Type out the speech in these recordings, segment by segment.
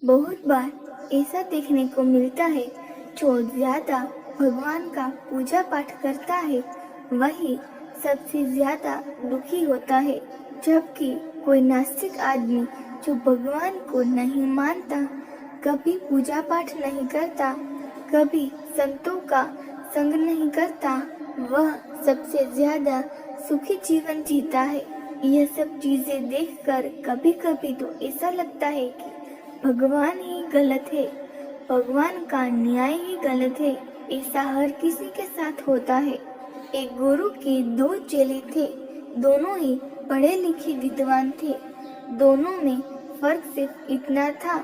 बहुत बार ऐसा देखने को मिलता है, जो ज्यादा भगवान का पूजा पाठ करता है वही सबसे ज्यादा दुखी होता है, जबकि कोई नास्तिक आदमी जो भगवान को नहीं मानता, कभी पूजा पाठ नहीं करता, कभी संतों का संग नहीं करता, वह सबसे ज्यादा सुखी जीवन जीता है। यह सब चीजें देखकर कभी कभी तो ऐसा लगता है कि भगवान ही गलत है, भगवान का न्याय ही गलत है। ऐसा हर किसी के साथ होता है। एक गुरु के दो चेले थे, दोनों ही पढ़े लिखे विद्वान थे। दोनों में फर्क सिर्फ इतना था,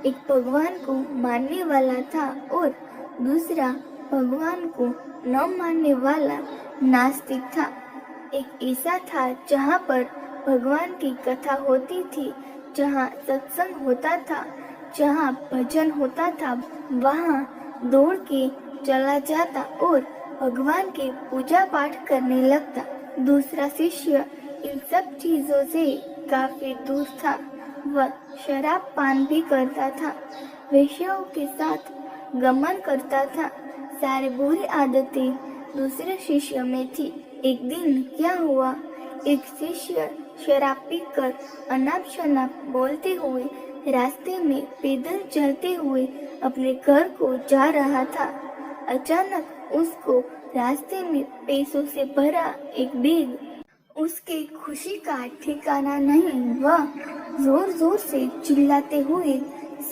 एक भगवान को मानने वाला था और दूसरा भगवान को न मानने वाला नास्तिक था। एक ऐसा था जहाँ पर भगवान की कथा होती थी, जहाँ सत्संग होता था, जहाँ भजन होता था, वहाँ दौड़ के चला जाता और भगवान के पूजा पाठ करने लगता। दूसरा शिष्य इन सब चीजों से काफी दूर था। वह शराब पान भी करता था, वेश्याओं के साथ गमन करता था। सारी बुरी आदतें दूसरे शिष्य में थी। एक दिन क्या हुआ, एक शिष्य शराब पीकर अनाप शनाप बोलते हुए रास्ते में पैदल चलते हुए अपने घर को जा रहा था। अचानक उसको रास्ते में पैसों से भरा एक बैग, उसके खुशी का ठिकाना नहीं। वह जोर जोर से चिल्लाते हुए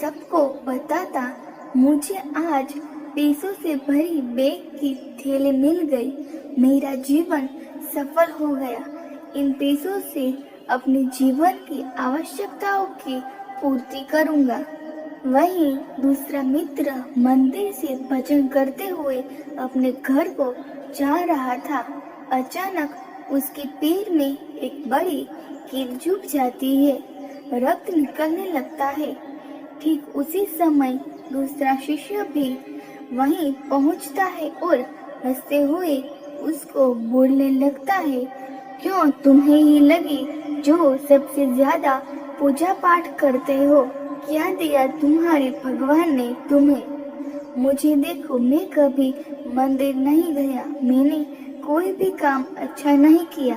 सबको बताता, मुझे आज पैसों से भरी बैग की थैली मिल गई, मेरा जीवन सफल हो गया। इन पैसों से अपने जीवन की आवश्यकताओं की पूर्ति करूंगा। वहीं दूसरा मित्र मंदिर से भजन करते हुए अपने घर को जा रहा था। अचानक उसके पैर में एक बड़ी कील चुभ जाती है, रक्त निकलने लगता है। ठीक उसी समय दूसरा शिष्य भी वहीं पहुंचता है और हंसते हुए उसको बोलने लगता है, क्यों तुम्हें ही लगी जो सबसे ज्यादा पूजा पाठ करते हो, क्या दिया तुम्हारे भगवान ने तुम्हें? मुझे देखो, मैं कभी मंदिर नहीं गया, मैंने कोई भी काम अच्छा नहीं किया,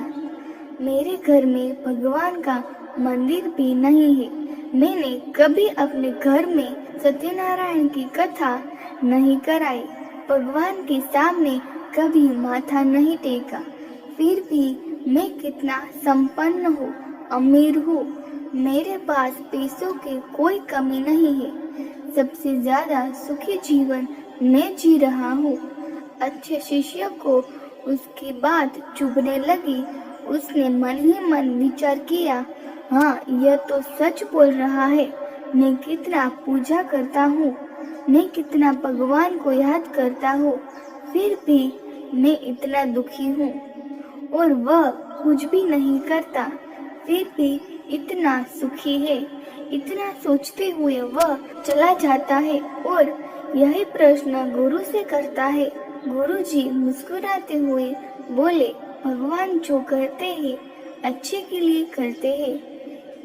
मेरे घर में भगवान का मंदिर भी नहीं है, मैंने कभी अपने घर में सत्यनारायण की कथा नहीं कराई, भगवान के सामने कभी माथा नहीं टेका, फिर भी मैं कितना संपन्न हूँ, अमीर हूँ, मेरे पास पैसों की कोई कमी नहीं है, सबसे ज्यादा सुखी जीवन मैं जी रहा हूँ। अच्छे शिष्य को उसकी बात चुभने लगी। उसने मन ही मन विचार किया, हाँ, यह तो सच बोल रहा है, मैं कितना पूजा करता हूँ, मैं कितना भगवान को याद करता हूँ, फिर भी मैं इतना दुखी हूँ और वह कुछ भी नहीं करता, फिर भी इतना सुखी है। इतना सोचते हुए वह चला जाता है और यही प्रश्न गुरु से करता है। गुरुजी मुस्कुराते हुए बोले, भगवान जो करते हैं अच्छे के लिए करते हैं,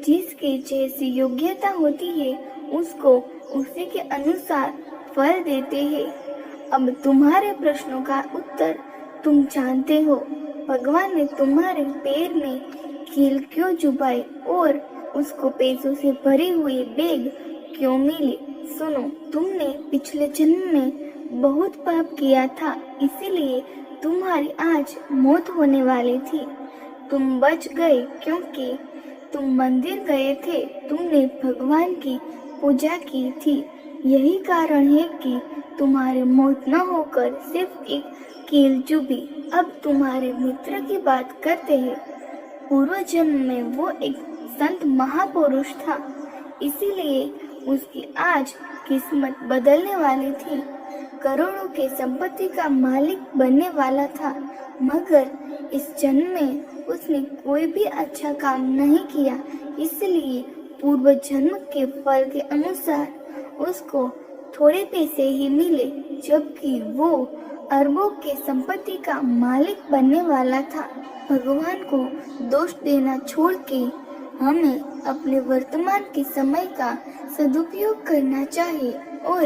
जिसकी जैसी योग्यता होती है उसको उसी के अनुसार फल देते हैं। अब तुम्हारे प्रश्नों का उत्तर तुम जानते हो, भगवान ने तुम्हारे पैर में कील क्यों चुभाई और उसको पैसों से भरी हुई बैग क्यों मिली? सुनो, तुमने पिछले जन्म में बहुत पाप किया था, इसीलिए तुम्हारी आज मौत होने वाली थी। तुम बच गए क्योंकि तुम मंदिर गए थे, तुमने भगवान की पूजा की थी। यही कारण है कि तुम्हारी मौत न होकर सिर्फ एक कील चुभी। अब तुम्हारे मित्र की बात करते हैं। पूर्व जन्म में वो एक संत महापुरुष था, इसीलिए उसकी आज किस्मत बदलने वाली थी। करोड़ों के संपत्ति का मालिक बनने वाला था, मगर इस जन्म में उसने कोई भी अच्छा काम नहीं किया, इसलिए पूर्व जन्म के फल के अनुसार उसको थोड़े पैसे ही मिले, जबकि वो अरबों के संपत्ति का मालिक बनने वाला था। भगवान को दोष देना छोड़ के हमें अपने वर्तमान के समय का सदुपयोग करना चाहिए और